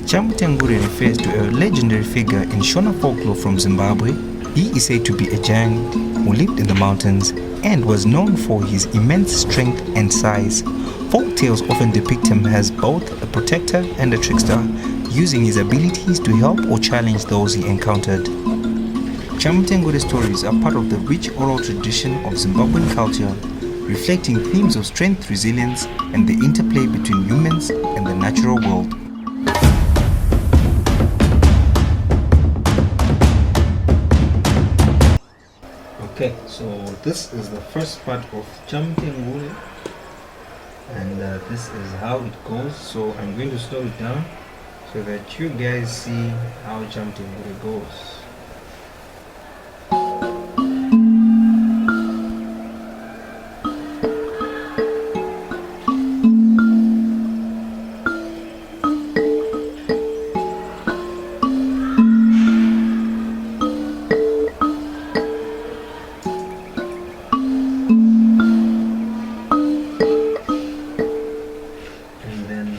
Chamutengure refers to a legendary figure in Shona folklore from Zimbabwe. He is said to be a giant who lived in the mountains and was known for his immense strength and size. Folk tales often depict him as both a protector and a trickster, using his abilities to help or challenge those he encountered. Chamutengure stories are part of the rich oral tradition of Zimbabwean culture, reflecting themes of strength, resilience, and the interplay between humans and the natural world. Okay, so this is the first part of Chamutengure, and this is how it goes. So I'm going to slow it down so that you guys see how Chamutengure goes.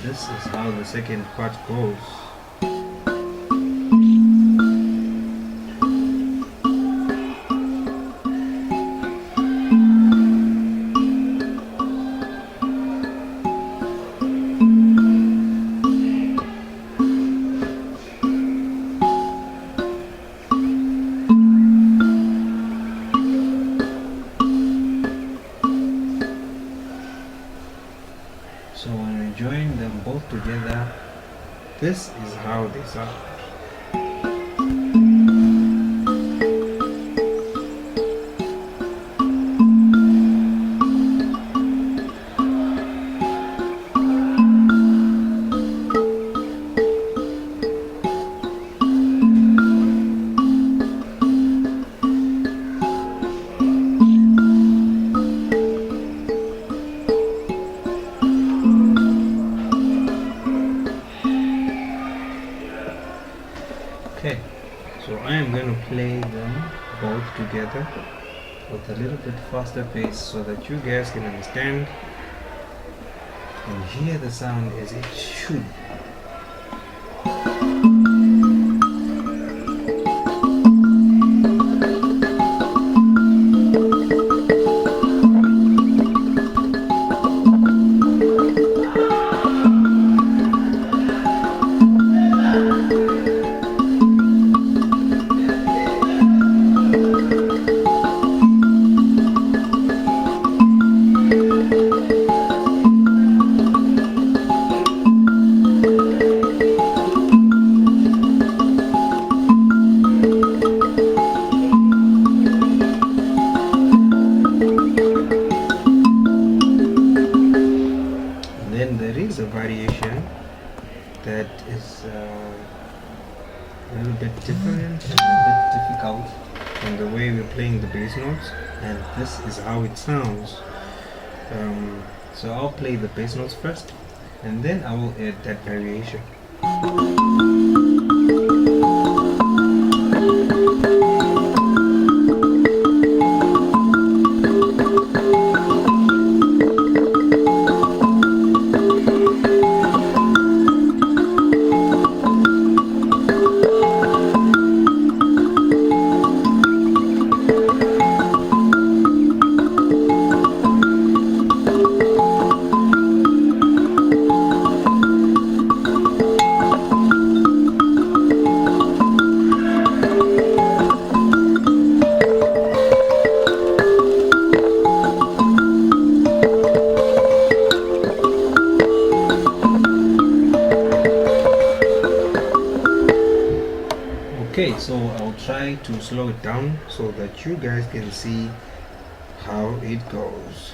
This is how the second part goes. So when we join them both together, this is how they sound. Okay, so I am going to play them both together with a little bit faster pace so that you guys can understand and hear the sound as it should. Then there is a variation that is a little bit different and a bit difficult from the way we're playing the bass notes, and this is how it sounds. So I'll play the bass notes first and then I will add that variation. Okay, so I'll try to slow it down so that you guys can see how it goes.